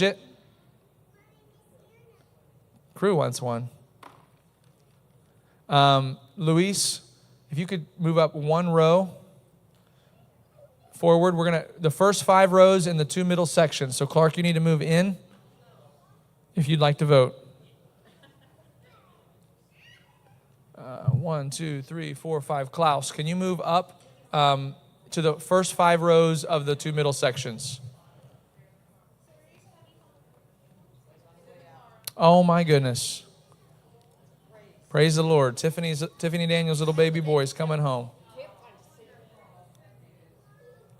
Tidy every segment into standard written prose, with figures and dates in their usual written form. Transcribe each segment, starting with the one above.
budget? Crew wants one. Luis, if you could move up one row forward. We're going to, the first 5 rows in the 2 middle sections. So Clark, you need to move in if you'd like to vote. 1, 2, 3, 4, 5. Klaus, can you move up to the first 5 rows of the 2 middle sections? Oh my goodness. Praise the Lord. Tiffany Daniels' little baby boy is coming home.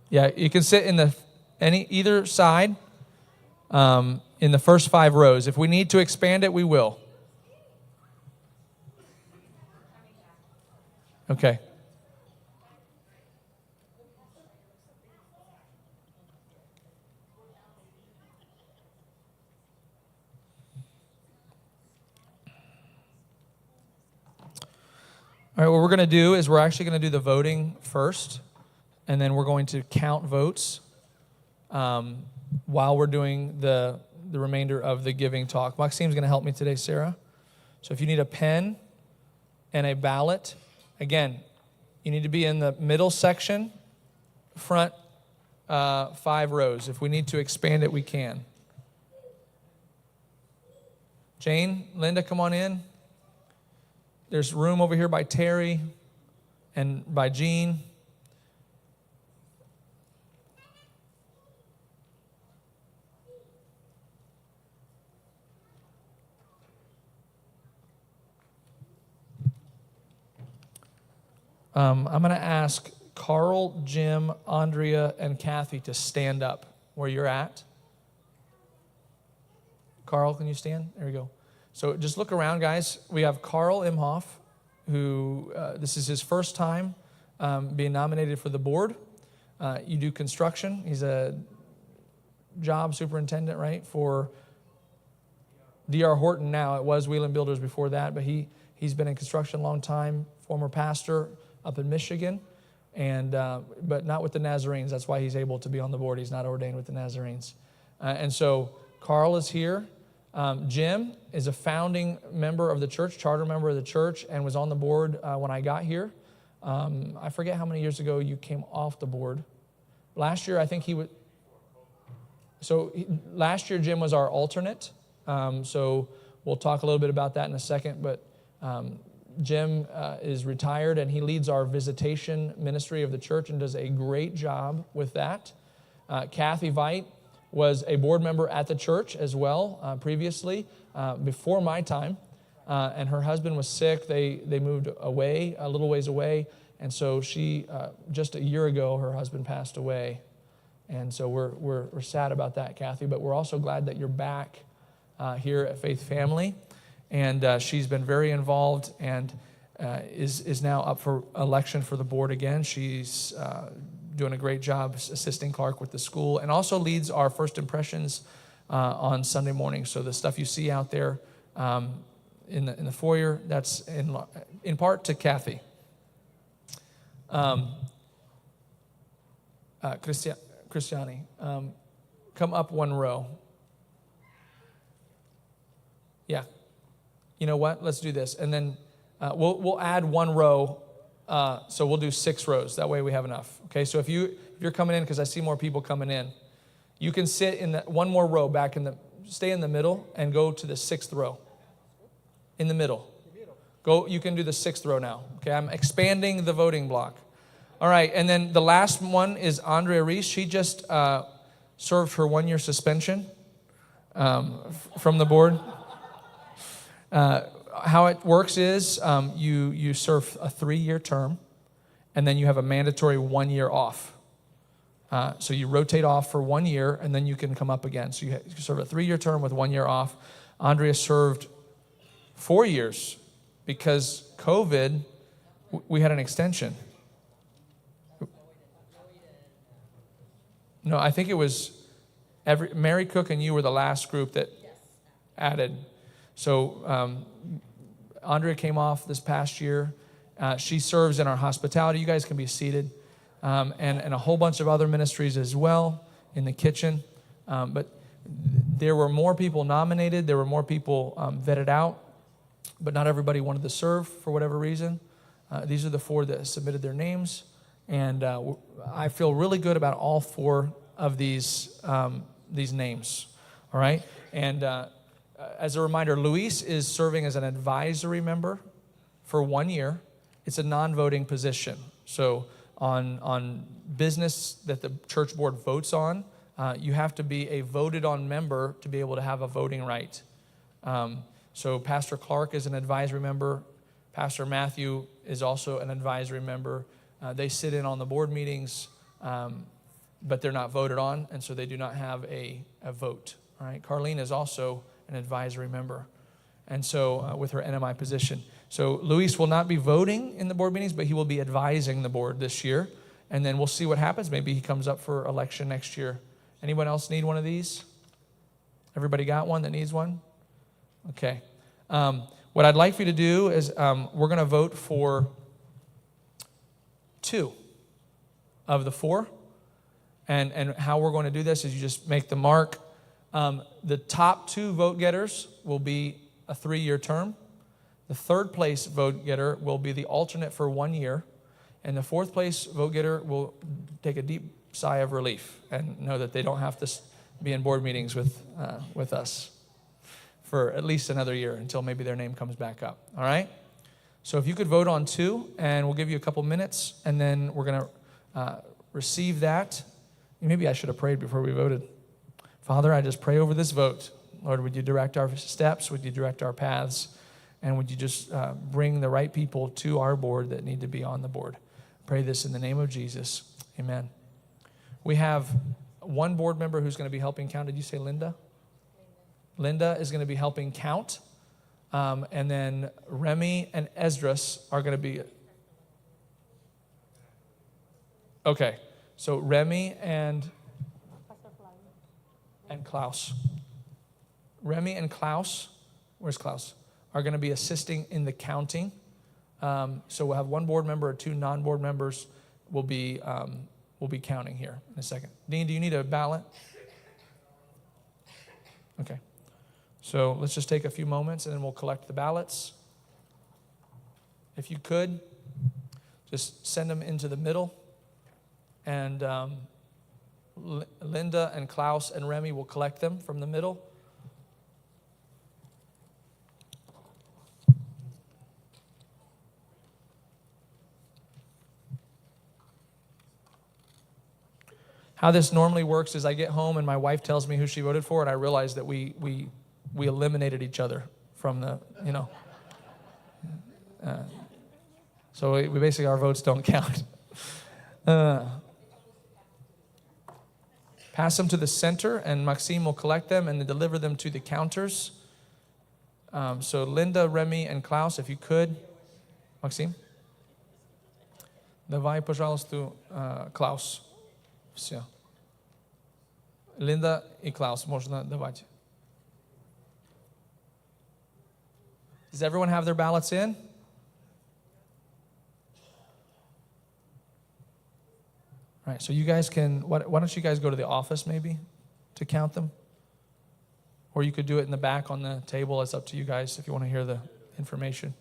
Yeah, you can sit in either side in the first 5 rows. If we need to expand it, we will. Okay. All right, what we're going to do is we're actually going to do the voting first, and then we're going to count votes while we're doing the remainder of the giving talk. Maxime's going to help me today, Sarah. So if you need a pen and a ballot, again, you need to be in the middle section, front 5 rows. If we need to expand it, we can. Jane, Linda, come on in. There's room over here by Terry and by Jean. I'm going to ask Carl, Jim, Andrea, and Kathy to stand up where you're at. Carl, can you stand? There we go. So just look around, guys. We have Carl Imhoff, who this is his first time being nominated for the board. You do construction. He's a job superintendent, right, for D.R. Horton now. It was Wheeland Builders before that, but he's been in construction a long time, former pastor up in Michigan, and but not with the Nazarenes. That's why he's able to be on the board. He's not ordained with the Nazarenes. And so Carl is here. Jim is a founding member of the church, charter member of the church, and was on the board when I got here. I forget how many years ago you came off the board. Last year, I think he would. So last year, Jim was our alternate. So we'll talk a little bit about that in a second. But Jim is retired, and he leads our visitation ministry of the church and does a great job with that. Kathy Veit was a board member at the church as well previously, before my time. And her husband was sick. They moved away, a little ways away. And so she, just a year ago, her husband passed away. And so we're sad about that, Kathy. But we're also glad that you're back here at Faith Family. And she's been very involved and is now up for election for the board again. She's doing a great job assisting Clark with the school, and also leads our First Impressions on Sunday morning. So the stuff you see out there in the foyer, that's in part to Kathy. Christiani, come up one row. Yeah. You know what? Let's do this, and then we'll add one row. So we'll do 6 rows. That way we have enough. Okay, so if you're coming in, because I see more people coming in, you can sit in one more row back stay in the middle and go to the 6th row. In the middle. You can do the 6th row now. Okay, I'm expanding the voting block. All right, and then the last one is Andrea Reese. She just served her 1-year suspension from the board. How it works is you serve a 3-year term, and then you have a mandatory 1 year off. So you rotate off for 1 year, and then you can come up again. So you serve a 3-year term with 1 year off. Andrea served 4 years because COVID, we had an extension. No, I think it was Mary Cook and you were the last group that added. So Andrea came off this past year. She serves in our hospitality. You guys can be seated. And a whole bunch of other ministries as well in the kitchen. But There were more people nominated. There were more people vetted out, but not everybody wanted to serve for whatever reason. These are the 4 that submitted their names, and I feel really good about all 4 of these names. All right, and as a reminder, Luis is serving as an advisory member for 1 year. It's a non-voting position. So on business that the church board votes on, you have to be a voted on member to be able to have a voting right. So Pastor Clark is an advisory member. Pastor Matthew is also an advisory member. They sit in on the board meetings, but they're not voted on, and so they do not have a vote. All right. Carlene is also an advisory member, and so with her NMI position. So Luis will not be voting in the board meetings, but he will be advising the board this year, and then we'll see what happens. Maybe he comes up for election next year. Anyone else need one of these? Everybody got one that needs one? Okay. What I'd like for you to do is we're going to vote for 2 of the 4, and how we're going to do this is you just make the mark. The top 2 vote getters will be a 3-year term. The 3rd place vote getter will be the alternate for 1 year. And the 4th place vote getter will take a deep sigh of relief and know that they don't have to be in board meetings with us for at least another year until maybe their name comes back up. All right? So if you could vote on 2, and we'll give you a couple minutes, and then we're going to receive that. Maybe I should have prayed before we voted. Father, I just pray over this vote. Lord, would you direct our steps? Would you direct our paths? And would you just bring the right people to our board that need to be on the board? Pray this in the name of Jesus. Amen. We have 1 board member who's going to be helping count. Did you say Linda? Linda is going to be helping count. And then Remy and Esdras are going to be... Okay. So Remy and Klaus. Remy and Klaus, where's Klaus? Are going to be assisting in the counting. So we'll have 1 board member or 2 non-board members will be counting here in a second. Dean, do you need a ballot? Okay. So let's just take a few moments and then we'll collect the ballots. If you could, just send them into the middle. And Linda and Klaus and Remy will collect them from the middle. How this normally works is I get home and my wife tells me who she voted for, and I realize that we eliminated each other from the, so we basically, our votes don't count. Pass them to the center, and Maxime will collect them and then deliver them to the counters. So Linda, Remy, and Klaus, if you could. Maxime? Давай, пожалуйста, Klaus. Все. Linda и Klaus, можно давать. Does everyone have their ballots in? All right, so you guys can, why don't you guys go to the office maybe to count them? Or you could do it in the back on the table. It's up to you guys if you want to hear the information.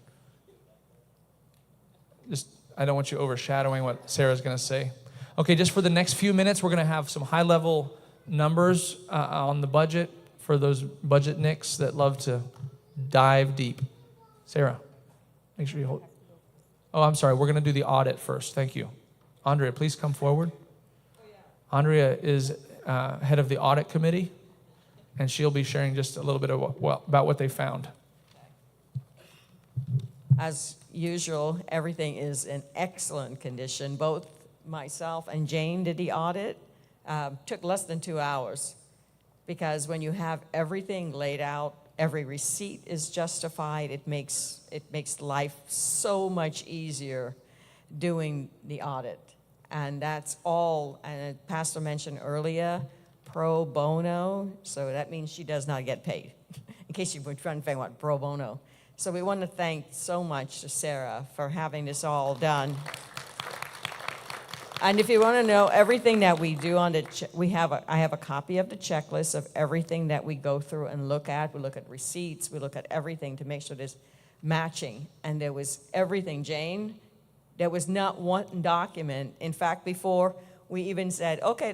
I don't want you overshadowing what Sarah's going to say. Okay, just for the next few minutes, we're going to have some high-level numbers on the budget for those budget nicks that love to dive deep. Sarah, make sure you hold. Oh, I'm sorry. We're going to do the audit first. Thank you. Andrea, please come forward. Andrea is head of the audit committee, and she'll be sharing just a little bit of about what they found. As usual, everything is in excellent condition. Both myself and Jane did the audit. Took less than 2 hours, because when you have everything laid out, every receipt is justified. It makes life so much easier doing the audit. And that's all, and Pastor mentioned earlier, pro bono, so that means she does not get paid, in case you were trying to think what pro bono. So we want to thank so much to Sarah for having this all done. And if you want to know everything that we do on the, I have a copy of the checklist of everything that we go through and look at. We look at receipts, we look at everything to make sure there's matching. And there was everything, Jane. There was not one document. In fact, before we even said, okay,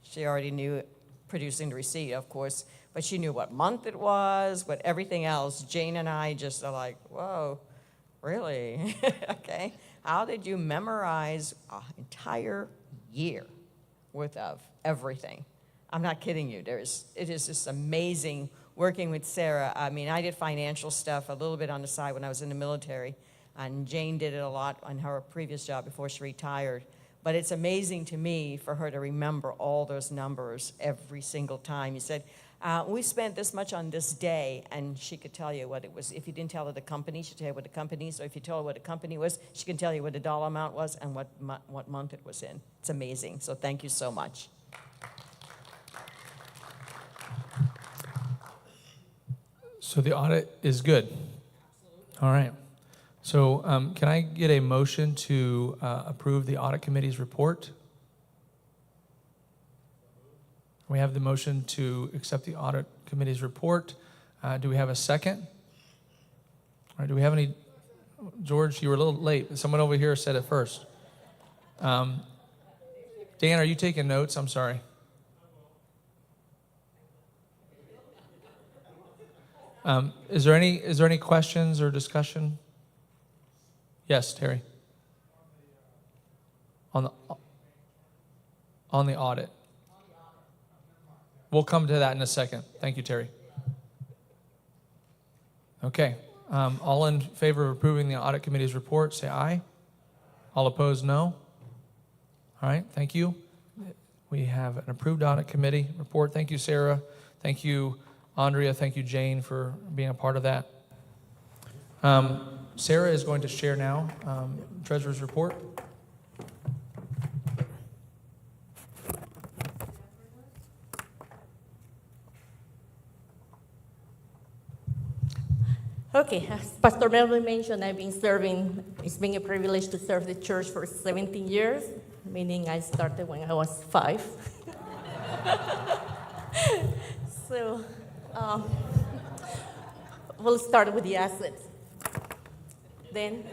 she already knew producing the receipt, of course, but she knew what month it was, what everything else. Jane and I just are like, whoa, really? Okay. How did you memorize an entire year worth of everything? I'm not kidding you. It is just amazing working with Sarah. I mean, I did financial stuff a little bit on the side when I was in the military, and Jane did it a lot on her previous job before she retired. But it's amazing to me for her to remember all those numbers every single time. You said, we spent this much on this day, and she could tell you what it was. If you didn't tell her the company, she'd tell you what the company is. Or if you told her what the company was, she can tell you what the dollar amount was and what month it was in. It's amazing. So thank you so much. So the audit is good. All right. So can I get a motion to approve the audit committee's report? We have the motion to accept the audit committee's report. Do we have a second? All right, do we have any? George, you were a little late. Someone over here said it first. Dan, are you taking notes? I'm sorry. Is there any questions or discussion? Yes, Terry. On the audit. We'll come to that in a second. Thank you, Terry. Okay. All in favor of approving the audit committee's report, say aye. All opposed, no. All right, thank you. We have an approved audit committee report. Thank you, Sarah. Thank you, Andrea. Thank you, Jane, for being a part of that. Sarah is going to share now Treasurer's report. Okay, as Pastor Melvin mentioned, it's been a privilege to serve the church for 17 years, meaning I started when I was 5. So, we'll start with the assets. Then,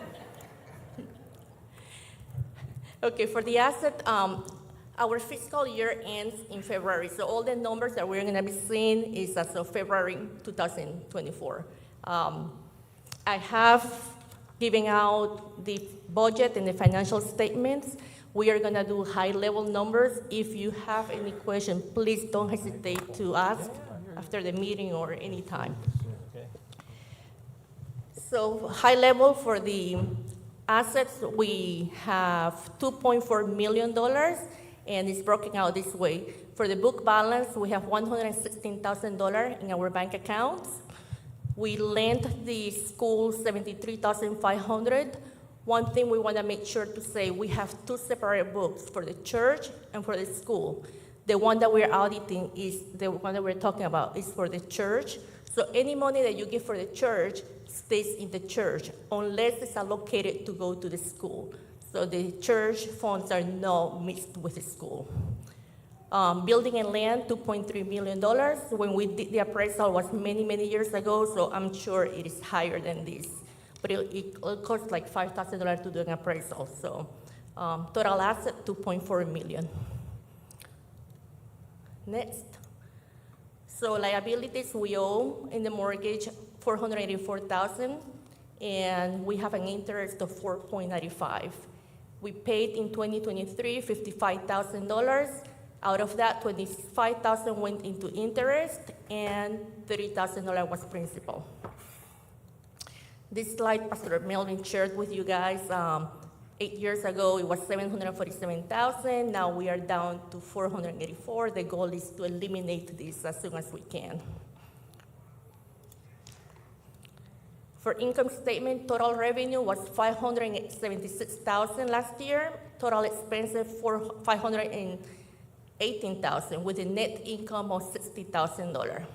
okay, for the asset, our fiscal year ends in February, so all the numbers that we're gonna be seeing is as of February 2024. I have given out the budget and the financial statements. We are gonna do high-level numbers. If you have any question, please don't hesitate to ask after the meeting or any time. So high level for the assets, we have $2.4 million, and it's broken out this way. For the book balance, we have $116,000 in our bank accounts. We lent the school $73,500. One thing we want to make sure to say, we have 2 separate books for the church and for the school. The one that we're auditing is the one that we're talking about is for the church. So any money that you give for the church stays in the church unless it's allocated to go to the school. So the church funds are not mixed with the school. Building and land, $2.3 million. When we did the appraisal was many, many years ago, so I'm sure it is higher than this. But it costs like $5,000 to do an appraisal. So total asset, $2.4 million. Next. So liabilities we owe in the mortgage, $484,000, and we have an interest of 4.95. We paid in 2023 $55,000. Out of that, $25,000 went into interest, and $30,000 was principal. This slide Pastor Melvin shared with you guys. 8 years ago, it was $747,000. Now we are down to $484,000. The goal is to eliminate this as soon as we can. For income statement, total revenue was $576,000 last year. Total expenses $518,000 with a net income of $60,000.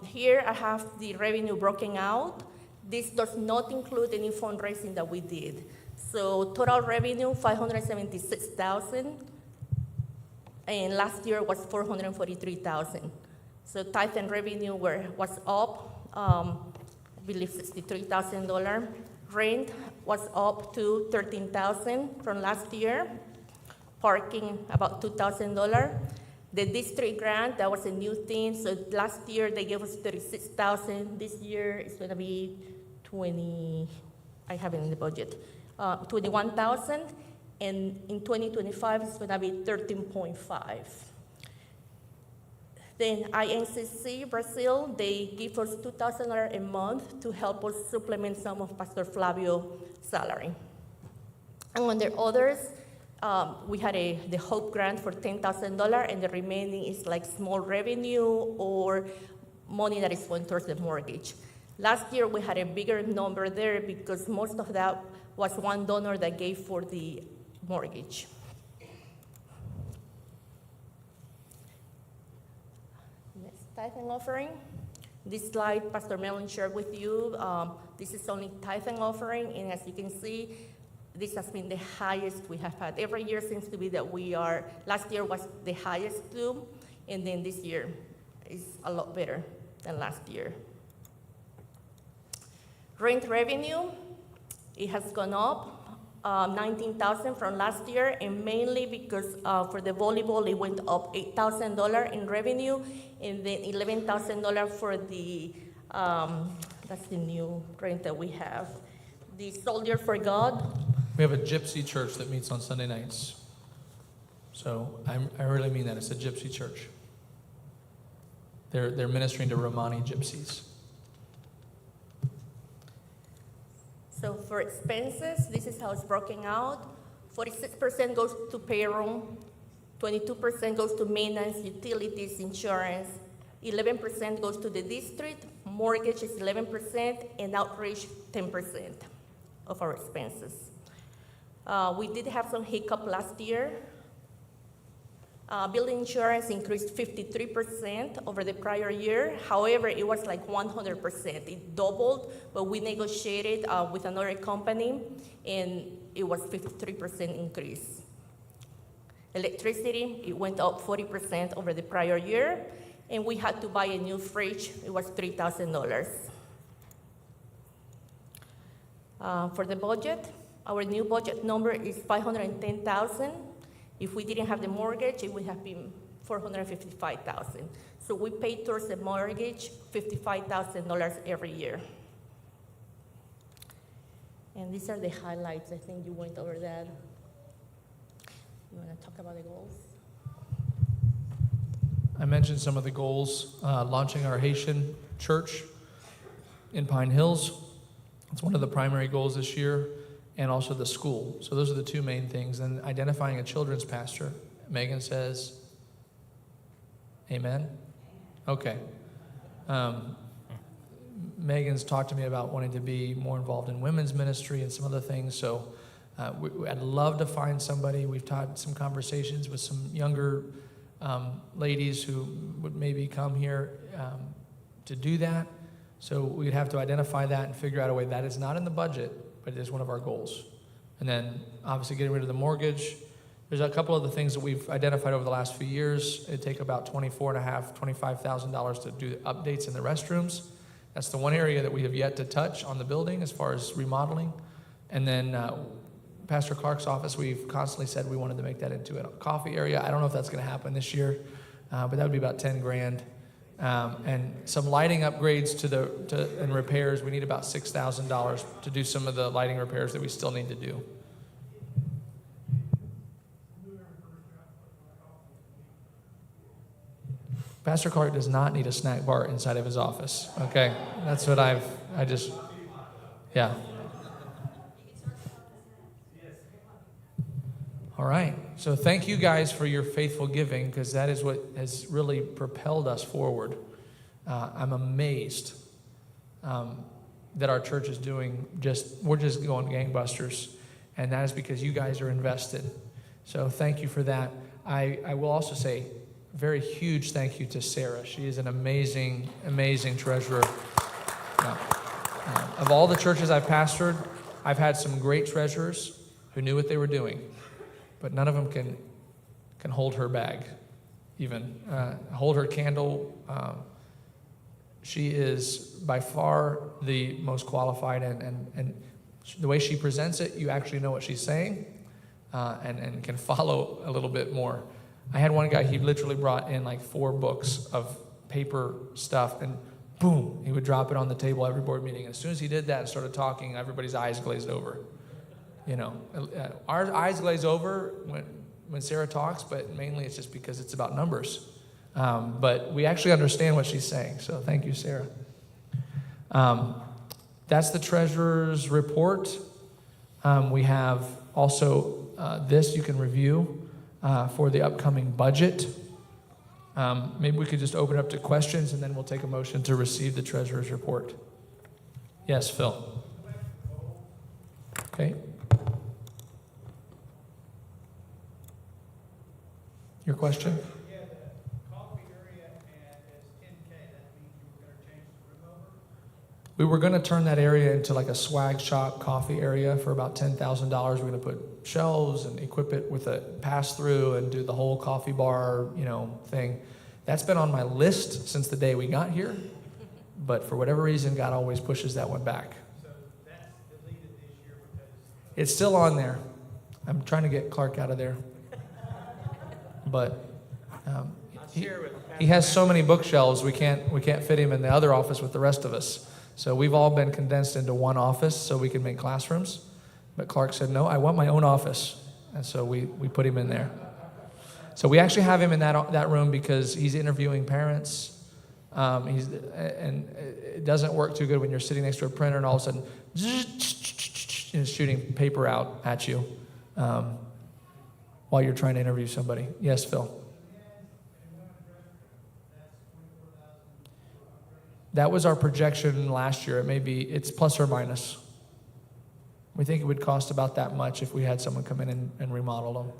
Here I have the revenue broken out. This does not include any fundraising that we did. So total revenue, $576,000, and last year was $443,000. So tithe and revenue was up, I believe $63,000. Rent was up to $13,000 from last year. Parking about $2,000. The district grant, that was a new thing. So last year they gave us $36,000. This year it's going to be I have it in the budget, $21,000. And in 2025 it's going to be $13.5. Then INCC Brazil, they give us $2,000 a month to help us supplement some of Pastor Flavio's salary. And under others, we had the Hope Grant for $10,000, and the remaining is like small revenue or money that is going towards the mortgage. Last year, we had a bigger number there because most of that was one donor that gave for the mortgage. Next, tithe and offering. This slide, Pastor Mellon shared with you. This is only tithe and offering, and as you can see, this has been the highest we have had. Every year seems to be that last year was the highest too, and then this year is a lot better than last year. Rent revenue, it has gone up $19,000 from last year, and mainly because for the volleyball, it went up $8,000 in revenue, and then $11,000 for the, that's the new rent that we have. The Soldier for God. We have a gypsy church that meets on Sunday nights. So I really mean that. It's a gypsy church. They're ministering to Romani gypsies. So for expenses, this is how it's broken out. 46% goes to payroll, 22% goes to maintenance, utilities, insurance, 11% goes to the district, mortgage is 11%, and outreach 10% of our expenses. We did have some hiccup last year. Building insurance increased 53% over the prior year. However, it was like 100%. It doubled, but we negotiated with another company, and it was 53% increase. Electricity, it went up 40% over the prior year, and we had to buy a new fridge. It was $3,000. For the budget, our new budget number is $510,000. If we didn't have the mortgage, it would have been $455,000. So we pay towards the mortgage $55,000 every year. And these are the highlights. I think you went over that. You want to talk about the goals? I mentioned some of the goals, launching our Haitian church in Pine Hills. It's one of the primary goals this year, and also the school. So those are the two main things. And identifying a children's pastor. Megan says, amen? Okay. Megan's talked to me about wanting to be more involved in women's ministry and some other things. So I'd love to find somebody. We've had some conversations with some younger ladies who would maybe come here to do that. So we'd have to identify that and figure out a way. That is not in the budget, but it is one of our goals. And then obviously getting rid of the mortgage. There's a couple of the things that we've identified over the last few years. It'd take about $24,500, $25,000 to do updates in the restrooms. That's the one area that we have yet to touch on the building as far as remodeling. And then Pastor Clark's office, we've constantly said we wanted to make that into a coffee area. I don't know if that's going to happen this year, but that would be about $10,000. And some lighting upgrades and repairs. We need about $6,000 to do some of the lighting repairs that we still need to do. Pastor Clark does not need a snack bar inside of his office. Okay, that's what yeah. All right. So thank you guys for your faithful giving, because that is what has really propelled us forward. I'm amazed that our church is doing we're just going gangbusters. And that is because you guys are invested. So thank you for that. I will also say very huge thank you to Sarah. She is an amazing, amazing treasurer. Yeah. Of all the churches I've pastored, I've had some great treasurers who knew what they were doing, but none of them can hold her bag, even hold her candle. She is by far the most qualified, and the way she presents it, you actually know what she's saying, and can follow a little bit more. I had one guy, he literally brought in like 4 books of paper stuff, and boom, he would drop it on the table every board meeting. As soon as he did that and started talking, everybody's eyes glazed over. You know, our eyes glaze over when Sarah talks, but mainly it's just because it's about numbers. But we actually understand what she's saying, so thank you, Sarah. That's the treasurer's report. We have also this you can review for the upcoming budget. Maybe we could just open up to questions, and then we'll take a motion to receive the treasurer's report. Yes, Phil. Okay. Your question? Yeah, the coffee area is 10K. That means you were going to change the room over? We were going to turn that area into like a swag shop coffee area for about $10,000. We're going to put shelves and equip it with a pass-through and do the whole coffee bar, thing. That's been on my list since the day we got here, but for whatever reason, God always pushes that one back. So that's deleted this year because It's still on there. I'm trying to get Clark out of there. But he has so many bookshelves, we can't fit him in the other office with the rest of us. So we've all been condensed into one office so we can make classrooms. But Clark said, no, I want my own office. And so we put him in there. So we actually have him in that room because he's interviewing parents. And it doesn't work too good when you're sitting next to a printer and all of a sudden shooting paper out at you while you're trying to interview somebody. Yes, Phil. That was our projection last year. It's plus or minus. We think it would cost about that much if we had someone come in and remodel them.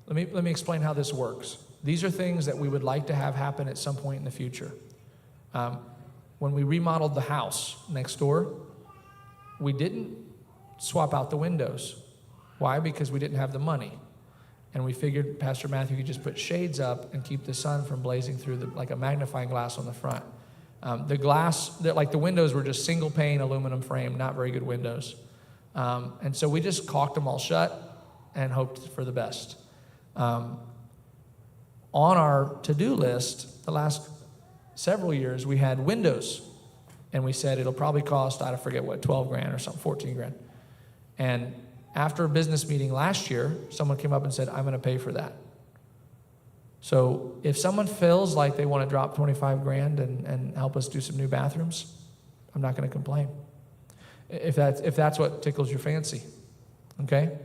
Let me explain how this works. These are things that we would like to have happen at some point in the future. When we remodeled the house next door, we didn't swap out the windows. Why? Because we didn't have the money. And we figured Pastor Matthew could just put shades up and keep the sun from blazing through like a magnifying glass on the front. The glass, the windows were just single pane aluminum frame, not very good windows. And so we just caulked them all shut and hoped for the best. On our to-do list, the last several years, we had windows. And we said it'll probably cost, I forget what, 12 grand or something, 14 grand. And after a business meeting last year, someone came up and said, I'm going to pay for that. So if someone feels like they want to drop 25 grand and help us do some new bathrooms, I'm not going to complain. If that's what tickles your fancy, okay?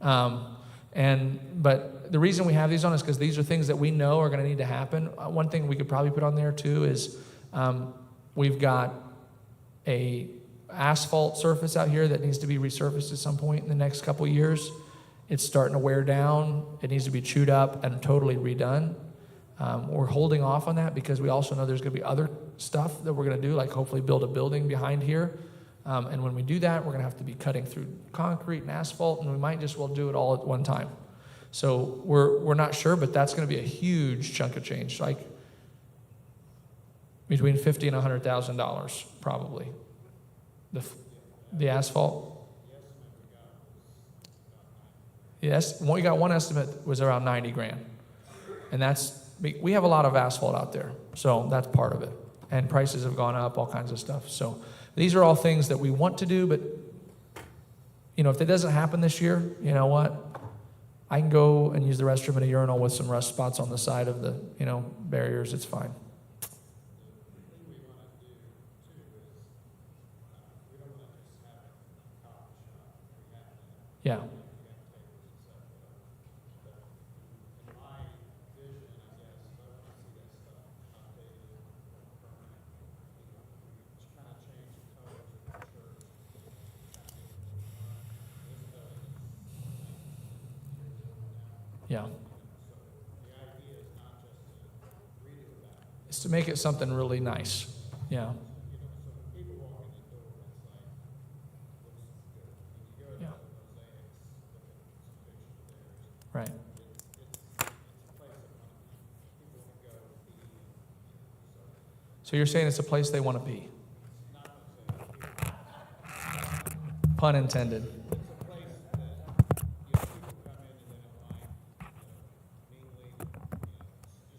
But the reason we have these on is because these are things that we know are going to need to happen. One thing we could probably put on there too is we've got a asphalt surface out here that needs to be resurfaced at some point in the next couple of years. It's starting to wear down. It needs to be chewed up and totally redone. We're holding off on that because we also know there's going to be other stuff that we're going to do, like hopefully build a building behind here. And when we do that, we're going to have to be cutting through concrete and asphalt, and we might just well do it all at one time. So we're not sure, but that's going to be a huge chunk of change, like between $50,000 and $100,000 probably. The asphalt. Yes, we got one estimate was around 90 grand, and we have a lot of asphalt out there, so that's part of it. And prices have gone up, all kinds of stuff. So these are all things that we want to do, but if it doesn't happen this year, you know what? I can go and use the restroom at a urinal with some rust spots on the side of the barriers. It's fine. Yeah. Yeah. So make it something really nice. Yeah. Yeah. Right. So you're saying it's a place they want to be? Pun intended.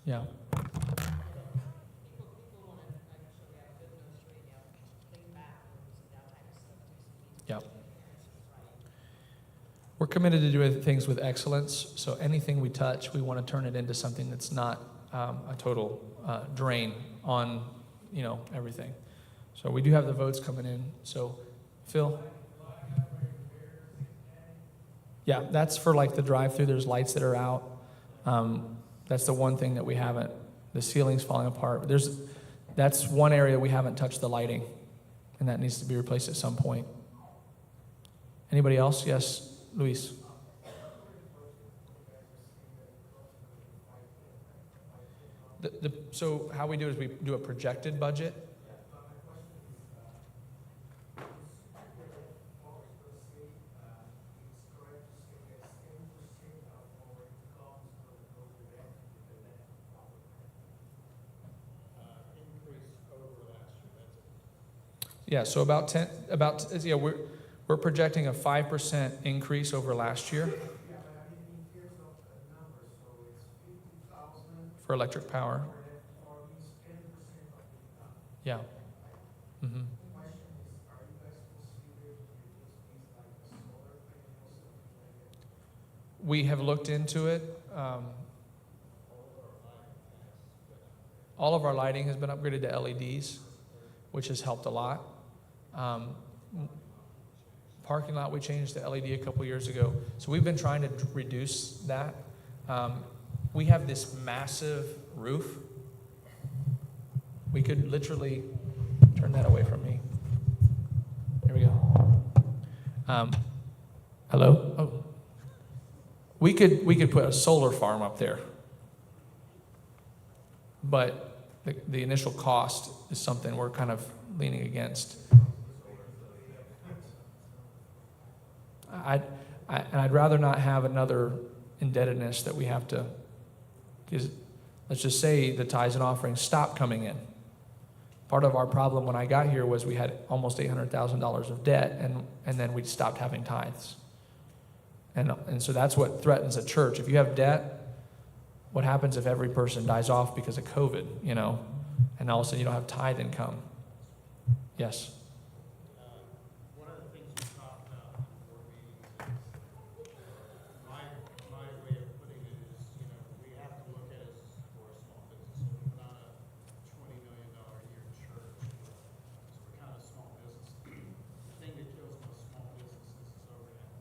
Yeah. Yeah. We're committed to doing things with excellence, so anything we touch, we want to turn it into something that's not a total drain on, everything. So we do have the votes coming in. So, Phil? Yeah, that's for like the drive-through. There's lights that are out. That's the one thing that we haven't. The ceiling's falling apart. That's one area we haven't touched the lighting, and that needs to be replaced at some point. Anybody else? Yes, Luis. So how we do it is we do a projected budget. Yeah, so we're projecting a 5% increase over last year for electric power. Yeah. Mm-hmm. We have looked into it. All of our lighting has been upgraded to LEDs, which has helped a lot. Parking lot, we changed to LED a couple years ago. So we've been trying to reduce that. We have this massive roof. We could literally turn that away from me. There we go. Hello? Oh. We could put a solar farm up there. But the initial cost is something we're kind of leaning against. I'd rather not have another indebtedness that we have to, because let's just say the tithes and offerings stop coming in. Part of our problem when I got here was we had almost $800,000 of debt, and then we stopped having tithes. And so that's what threatens a church. If you have debt, what happens if every person dies off because of COVID, and all of a sudden you don't have tithe income? Yes. One of the things we talked about in the board meetings is, my way of putting it is, we have to look at it for a small business. So we're not a $20 million a year church. So we're kind of a small business. The thing that kills most small businesses is overhead.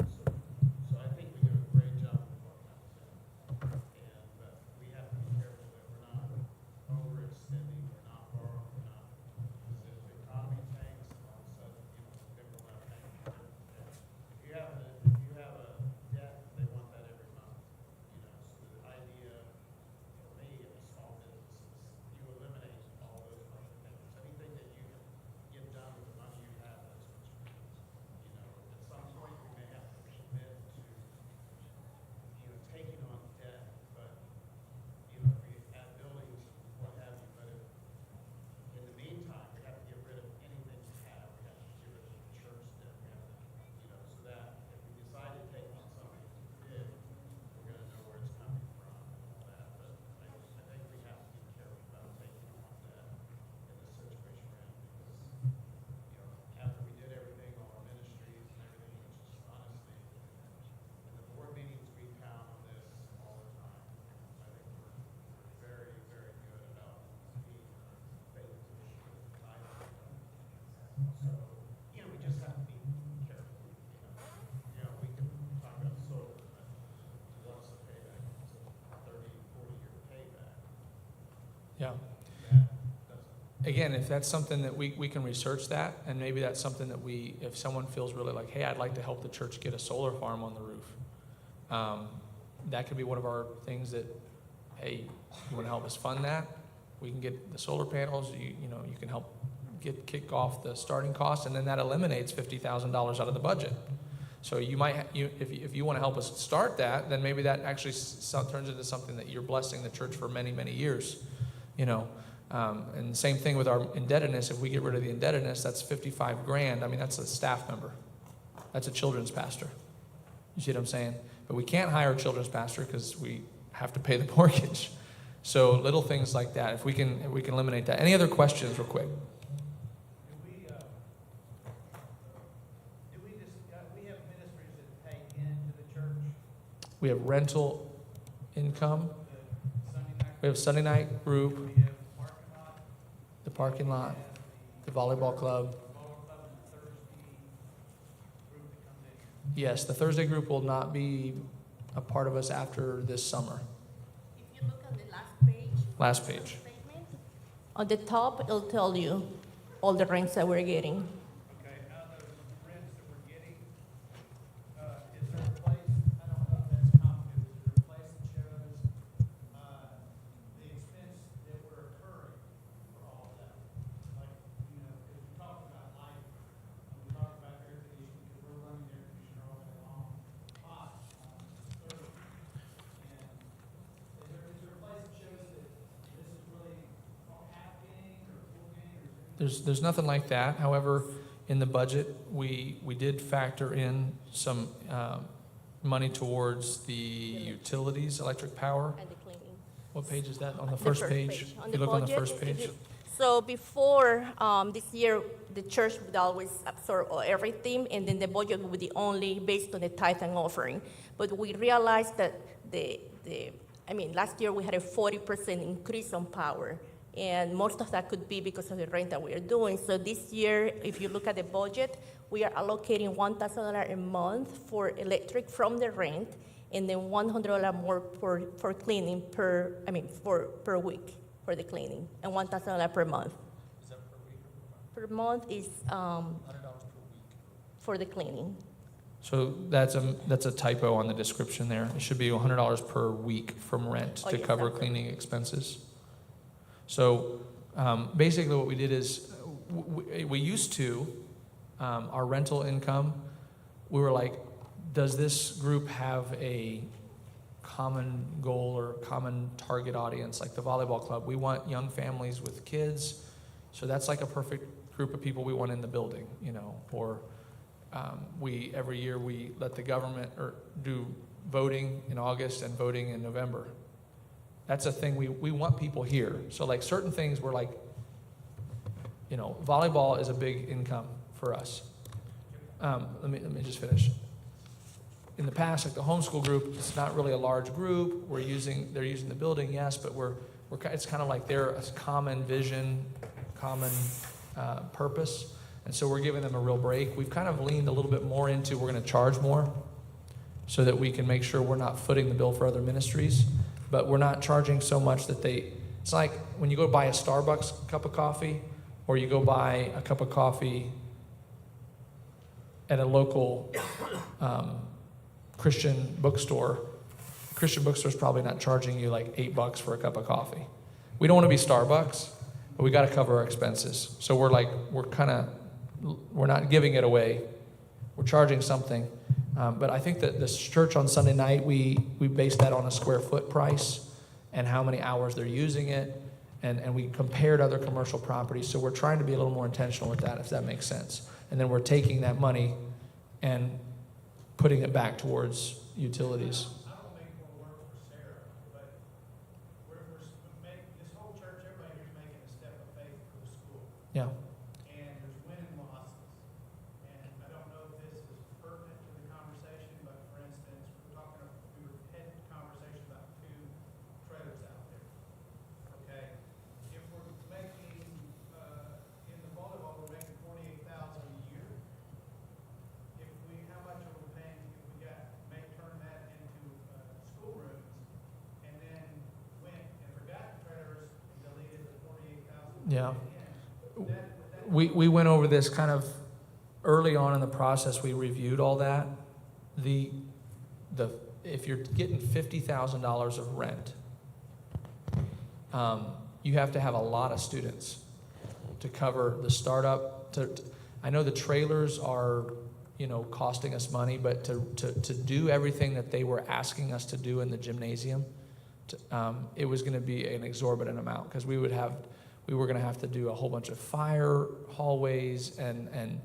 Right? So I think we do a great job of what comes in. But we have to be careful that we're not overextending, we're not borrowing, we're not. Because if the economy tanks, all of a sudden, then we'll have paying. If you have a debt, they want that every month. So the idea for me in a small business is you eliminate all those monthly payments. Anything that you can get done with the money you have, that's what you do. At some point we may have to commit to, taking on debt, but if we add buildings, what have you, but in the meantime, we have to get rid of anything we have. We have to get rid of the church debt. We have to, so that if we decide to take on something big, we're going to know where it's coming from and all that. But I think we have to be careful about taking on debt in the situation we're in because, after we did everything, all our ministries and everything, which is honestly, in the board meetings, we pound on this all the time. I think we're very, very good about being faithful to the tithe. So, we just have to be careful. We can talk about solar, but what's the payback? It's a 30, 40-year payback. Yeah. That doesn't. Again, if that's something that we can research that, and maybe that's something that if someone feels really like, hey, I'd like to help the church get a solar farm on the roof, that could be one of our things that, hey, You want to help us fund that? We can get the solar panels, you can help kick off the starting cost, and then that eliminates $50,000 out of the budget. So you might, if you want to help us start that, then maybe that actually turns into something that you're blessing the church for many, many years, And same thing with our indebtedness. If we get rid of the indebtedness, that's $55,000. I mean, that's a staff member. That's a children's pastor. You see what I'm saying? But we can't hire a children's pastor because we have to pay the mortgage. So little things like that. If we can eliminate that. Any other questions, real quick? We have ministries that pay into the church, We have rental income. the Sunday night, We have Sunday night group, we have parking lot, the parking lot, the the volleyball club. ball club, and the Thursday group that comes in. Yes, the Thursday group will not be a part of us after this summer. If you look on the last page. Last page. Statement, on the top, it'll tell you all the rents that we're getting. Okay, out of those rents that we're getting, is there a place, I don't know if that's complicated, is there a place that shows, the expense that we're incurring for all of that? Like, because we talked about light, and we talked about air conditioning, because we're running the air conditioner all day long, hot, on Thursday. And is there a place that shows that this is really half gain or full gain, or is there? There's nothing like that. However, in the budget, we did factor in some money towards the utilities, electric power. And the cleaning. What page is that? On the The first page? On If the you look on the budget, first page. So before this year, the church would always absorb everything, and then the budget would be only based on the tithe and offering. But we realized that last year we had a 40% increase on power, and most of that could be because of the rent that we are doing. So this year, if you look at the budget, we are allocating $1,000 a month for electric from the rent, and then $100 more for cleaning per week for the cleaning, and $1,000 per month. Is that per week or Per month is $100 per week? for the cleaning. So that's a typo on the description there. It should be $100 per week from rent Oh, to yes, cover that's it. cleaning expenses. So basically what we did is we used to, our rental income, we were like, does this group have a common goal or common target audience, like the volleyball club? We want young families with kids, so that's like a perfect group of people we want in the building, or every year we let the government do voting in August and voting in November. That's a thing we want people here. So like certain things we're like, volleyball is a big income for us. Let me just finish. In the past, like the homeschool group, it's not really a large group. They're using the building, yes, but it's kind of like they're a common vision, common purpose, and so we're giving them a real break. We've kind of leaned a little bit more into we're going to charge more, so that we can make sure we're not footing the bill for other ministries, but we're not charging so much that it's like when you go buy a Starbucks cup of coffee, or you go buy a cup of coffee at a local Christian bookstore. Christian bookstore is probably not charging you like $8 for a cup of coffee. We don't want to be Starbucks, but we got to cover our expenses. So we're not giving it away. We're charging something. But I think that this church on Sunday night, we based that on a square foot price and how many hours they're using it. And we compared other commercial properties. So we're trying to be a little more intentional with that, if that makes sense. And then we're taking that money and putting it back towards utilities. I don't make more work for Sarah, but we're making, this whole church, everybody here's making a step of faith for the school. Yeah. And there's win and losses. And I don't know if this is pertinent to the conversation, but for instance, we were had a conversation about 2 trailers out there. Okay? If we're making, in the volleyball, we're making $48,000 a year. How much are we paying if we turn that into schoolrooms, and then went and forgot the trailers and deleted the 48,000? Yeah. We went over this kind of early on in the process. We reviewed all that. If you're getting $50,000 of rent, you have to have a lot of students to cover the startup. I know the trailers are, costing us money, but to do everything that they were asking us to do in the gymnasium, it was going to be an exorbitant amount, because we were going to have to do a whole bunch of fire hallways, and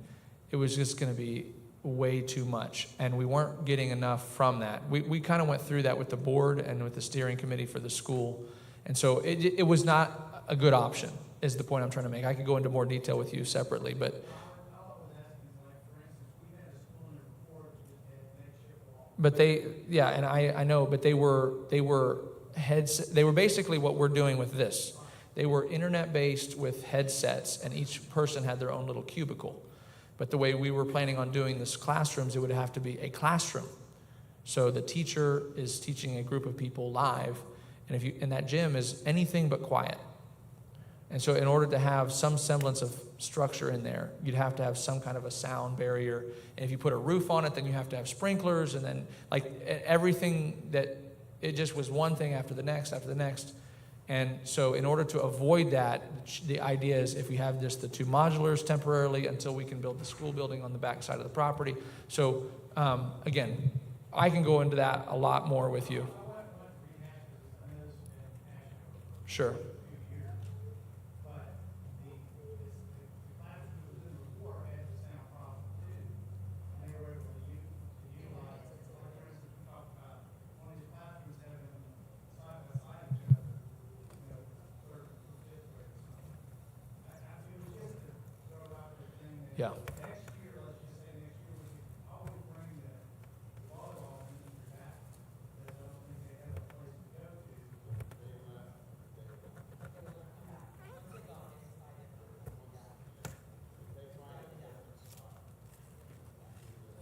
it was just going to be way too much, and we weren't getting enough from that. We kind of went through that with the board and with the steering committee for the school, and so it was not a good option, is the point I'm trying to make. I could go into more detail with you separately, but I know, but they were basically what we're doing with this. They were internet-based with headsets, and each person had their own little cubicle. But the way we were planning on doing this classrooms, it would have to be a classroom. So the teacher is teaching a group of people live, and that gym is anything but quiet. And so in order to have some semblance of structure in there, you'd have to have some kind of a sound barrier. And if you put a roof on it, then you have to have sprinklers, and then everything that, it just was one thing after the next, after the next. And so in order to avoid that, the idea is if we have just the 2 modulars temporarily until we can build the school building on the back side of the property. So again, I can go into that a lot more with you. Sure. Yeah.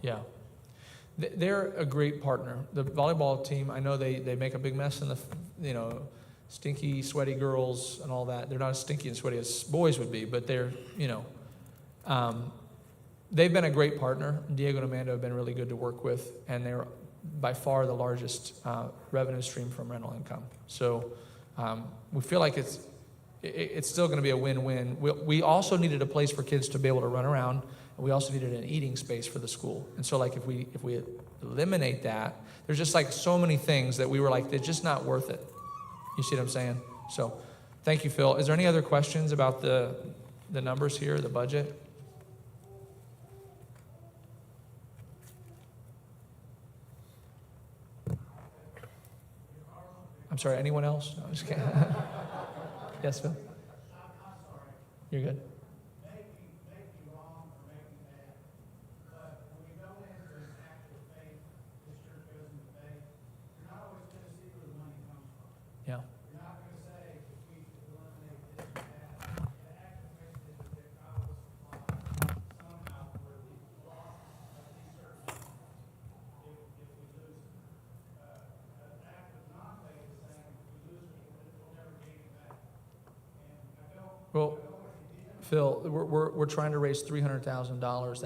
Yeah. They're a great partner. The volleyball team, I know they make a big mess in the, stinky, sweaty girls and all that. They're not as stinky and sweaty as boys would be, but they're, they've been a great partner. Diego and Amanda have been really good to work with, and they're by far the largest revenue stream from rental income. So we feel like it's still going to be a win-win. We also needed a place for kids to be able to run around, and we also needed an eating space for the school. And so if we eliminate that, there's just so many things that we were they're just not worth it. You see what I'm saying? So thank you, Phil. Is there any other questions about the numbers here, the budget? I'm sorry, anyone else? No, I'm just kidding. Yes, Phil? You're good. Yeah. Well, Phil, we're trying to raise $300,000.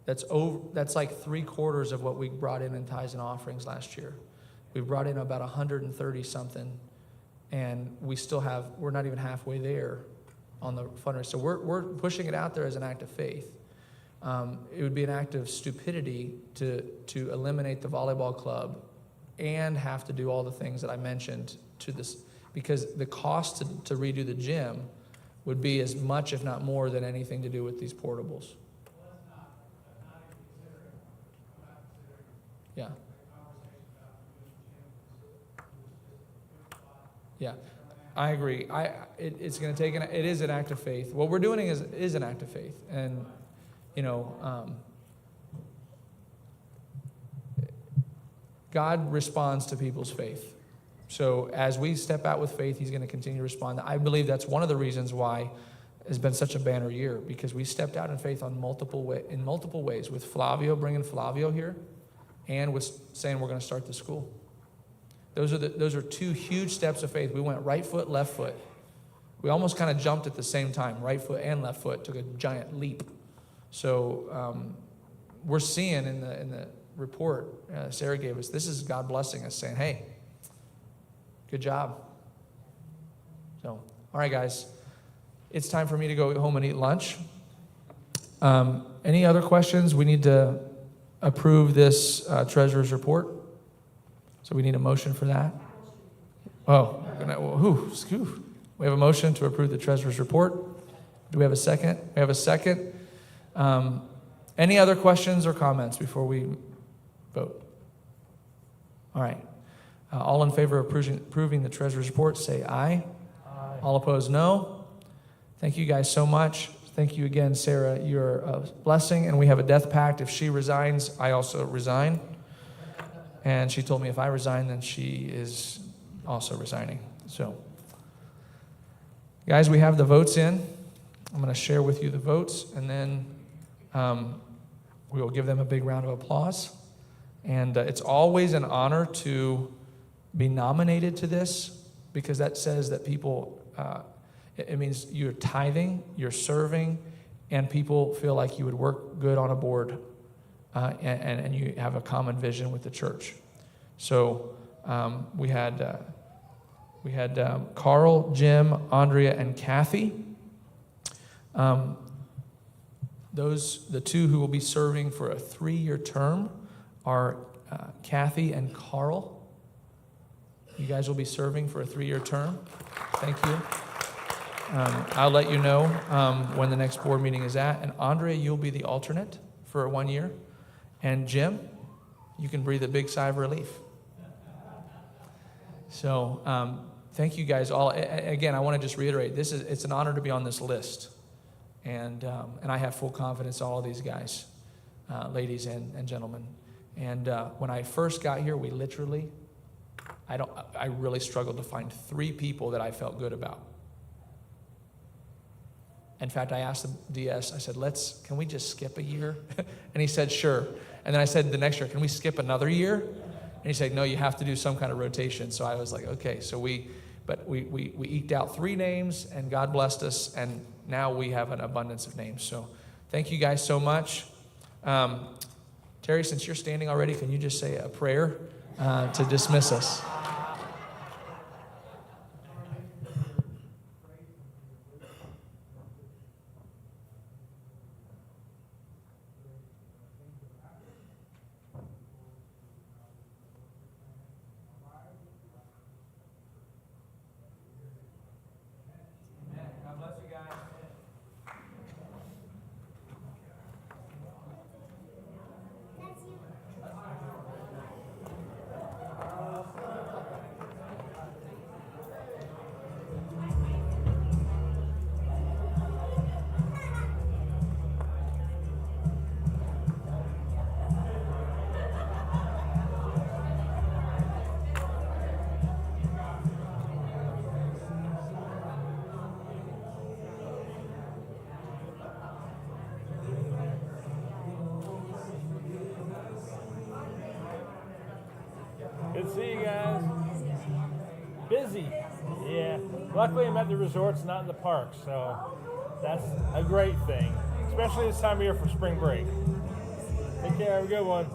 That's like 3/4 of what we brought in tithes and offerings last year. We brought in about 130 something, and we're not even halfway there on the fundraiser. So we're pushing it out there as an act of faith. It would be an act of stupidity to eliminate the volleyball club and have to do all the things that I mentioned to this, because the cost to redo the gym would be as much, if not more, than anything to do with these portables. Yeah. Yeah, I agree. It's going to take it is an act of faith. What we're doing is an act of faith, and God responds to people's faith. So as we step out with faith, He's going to continue to respond. I believe that's one of the reasons why it's been such a banner year, because we stepped out in faith in multiple ways. With Flavio, bringing Flavio here, and with saying we're going to start the school. Those are 2 huge steps of faith. We went right foot, left foot. We almost kind of jumped at the same time. Right foot and left foot took a giant leap. So we're seeing in the report Sarah gave us, this is God blessing us, saying, hey, good job. So, all right, guys. It's time for me to go home and eat lunch. Any other questions? We need to approve this treasurer's report. So we need a motion for that. Oh, we have a motion to approve the treasurer's report. Do we have a second? We have a second. Any other questions or comments before we vote? All right. All in favor of approving the treasurer's report, say aye. Aye. All opposed, no. Thank you guys so much. Thank you again, Sarah. You're a blessing, and we have a death pact. If she resigns, I also resign. And she told me if I resign, then she is also resigning. So, guys, we have the votes in. I'm going to share with you the votes, and then we will give them a big round of applause. And it's always an honor to be nominated to this, because that says that people, it means you're tithing, you're serving, and people feel like you would work good on a board, and you have a common vision with the church. So we had Carl, Jim, Andrea, and Kathy. The two who will be serving for a 3-year term are Kathy and Carl. You guys will be serving for a 3-year term. Thank you. I'll let you know when the next board meeting is at. And Andrea, you'll be the alternate for 1 year. And Jim, you can breathe a big sigh of relief. So thank you guys all. Again, I want to just reiterate, it's an honor to be on this list. And I have full confidence in all of these guys, ladies and gentlemen. And when I first got here, we literally, I really struggled to find 3 people that I felt good about. In fact, I asked the DS, I said, can we just skip a year? And he said, sure. And then I said the next year, can we skip another year? And he said, no, you have to do some kind of rotation. So I was like, okay. So we eked out 3 names, and God blessed us, and now we have an abundance of names. So thank you guys so much. Terry, since you're standing already, can you just say a prayer to dismiss us? Good to see you guys. Busy. Yeah. Luckily, I'm at the resorts, not in the parks, so that's a great thing, especially this time of year for spring break. Take care. Have a good one.